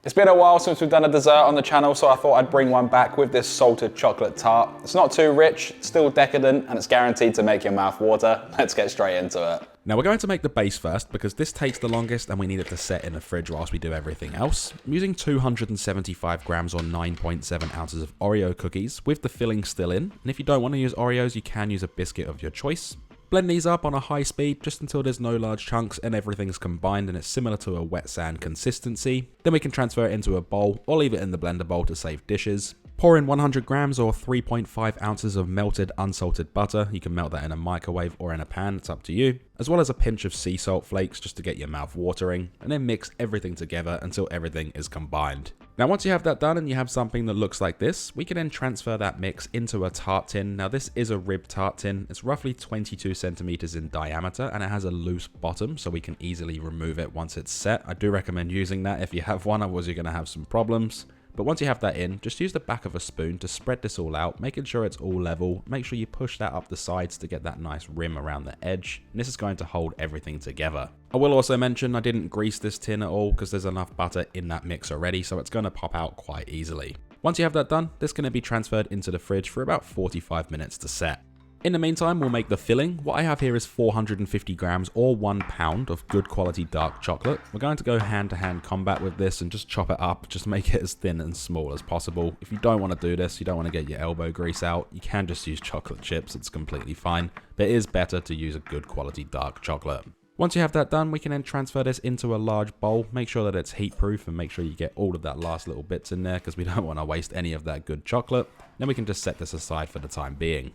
It's been a while since we've done a dessert on the channel, so I thought I'd bring one back with this salted chocolate tart. It's not too rich, still decadent, and it's guaranteed to make your mouth water. Let's get straight into it. Now we're going to make the base first because this takes the longest and we need it to set in the fridge whilst we do everything else. I'm using 275 grams or 9.7 ounces of Oreo cookies with the filling still in. And if you don't want to use Oreos, you can use a biscuit of your choice. Blend these up on a high speed just until there's no large chunks and everything's combined and it's similar to a wet sand consistency. Then we can transfer it into a bowl or leave it in the blender bowl to save dishes. Pour in 100 grams or 3.5 ounces of melted unsalted butter. You can melt that in a microwave or in a pan, it's up to you. As well as a pinch of sea salt flakes just to get your mouth watering. And then mix everything together until everything is combined. Now once you have that done and you have something that looks like this, we can then transfer that mix into a tart tin. Now this is a rib tart tin. It's roughly 22 centimeters in diameter and it has a loose bottom so we can easily remove it once it's set. I do recommend using that if you have one, otherwise you're going to have some problems. But once you have that in, just use the back of a spoon to spread this all out, making sure it's all level. Make sure you push that up the sides to get that nice rim around the edge. And this is going to hold everything together. I will also mention I didn't grease this tin at all because there's enough butter in that mix already, so it's going to pop out quite easily. Once you have that done, this is going to be transferred into the fridge for about 45 minutes to set. In the meantime, we'll make the filling. What I have here is 450 grams or 1 pound of good quality dark chocolate. We're going to go hand-to-hand combat with this and just chop it up, just make it as thin and small as possible. If you don't want to do this, you don't want to get your elbow grease out, you can just use chocolate chips, it's completely fine. But it is better to use a good quality dark chocolate. Once you have that done, we can then transfer this into a large bowl. Make sure that it's heat proof and make sure you get all of that last little bits in there because we don't want to waste any of that good chocolate. Then we can just set this aside for the time being.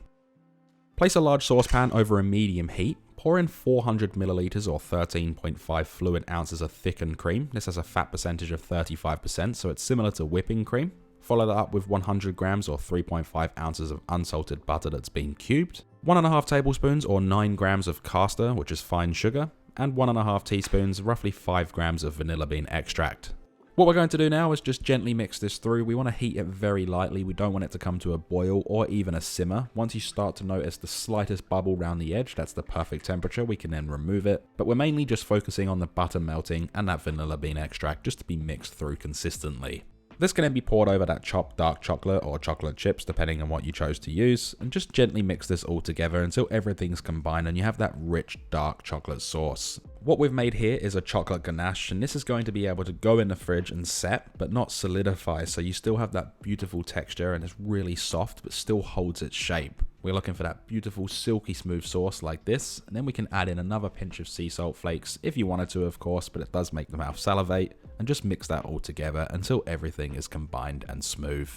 Place a large saucepan over a medium heat. Pour in 400 milliliters or 13.5 fluid ounces of thickened cream. This has a fat percentage of 35%, so it's similar to whipping cream. Follow that up with 100 grams or 3.5 ounces of unsalted butter that's been cubed. 1.5 tablespoons or 9 grams of castor, which is fine sugar. And 1.5 teaspoons, roughly 5 grams of vanilla bean extract. What we're going to do now is just gently mix this through. We want to heat it very lightly. We don't want it to come to a boil or even a simmer. Once you start to notice the slightest bubble around the edge, that's the perfect temperature. We can then remove it. But we're mainly just focusing on the butter melting and that vanilla bean extract just to be mixed through consistently. This can then be poured over that chopped dark chocolate or chocolate chips, depending on what you chose to use, and just gently mix this all together until everything's combined and you have that rich dark chocolate sauce. What we've made here is a chocolate ganache, and this is going to be able to go in the fridge and set, but not solidify, so you still have that beautiful texture and it's really soft, but still holds its shape. We're looking for that beautiful silky smooth sauce like this, and then we can add in another pinch of sea salt flakes if you wanted to, of course, but it does make the mouth salivate, and just mix that all together until everything is combined and smooth.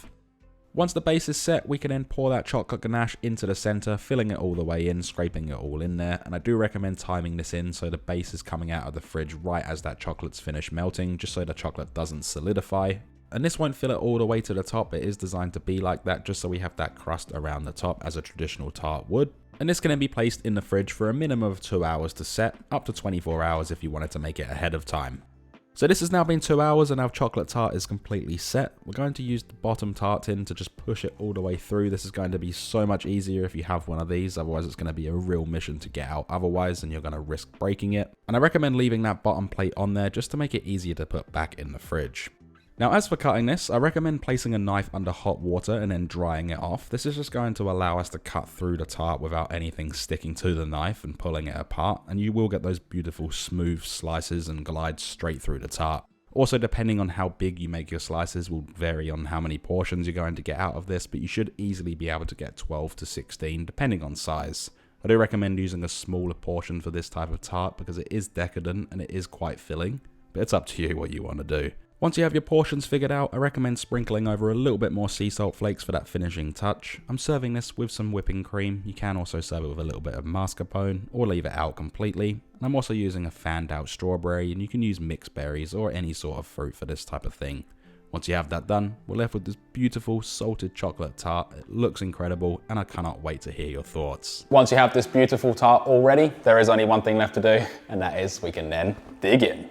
Once the base is set, we can then pour that chocolate ganache into the center, filling it all the way in, scraping it all in there, and I do recommend timing this in so the base is coming out of the fridge right as that chocolate's finished melting, just so the chocolate doesn't solidify. And this won't fill it all the way to the top, it is designed to be like that just so we have that crust around the top as a traditional tart would. And this can then be placed in the fridge for a minimum of 2 hours to set, up to 24 hours if you wanted to make it ahead of time. So this has now been 2 hours and our chocolate tart is completely set. We're going to use the bottom tart tin to just push it all the way through. This is going to be so much easier if you have one of these, otherwise it's going to be a real mission to get out otherwise and you're going to risk breaking it. And I recommend leaving that bottom plate on there just to make it easier to put back in the fridge. Now as for cutting this, I recommend placing a knife under hot water and then drying it off. This is just going to allow us to cut through the tart without anything sticking to the knife and pulling it apart, and you will get those beautiful smooth slices and glides straight through the tart. Also, depending on how big you make your slices will vary on how many portions you're going to get out of this, but you should easily be able to get 12 to 16 depending on size. I do recommend using a smaller portion for this type of tart because it is decadent and it is quite filling, but it's up to you what you want to do. Once you have your portions figured out, I recommend sprinkling over a little bit more sea salt flakes for that finishing touch. I'm serving this with some whipping cream. You can also serve it with a little bit of mascarpone or leave it out completely. And I'm also using a fanned out strawberry, and you can use mixed berries or any sort of fruit for this type of thing. Once you have that done, we're left with this beautiful salted chocolate tart. It looks incredible and I cannot wait to hear your thoughts. Once you have this beautiful tart all ready, there is only one thing left to do, and that is we can then dig in.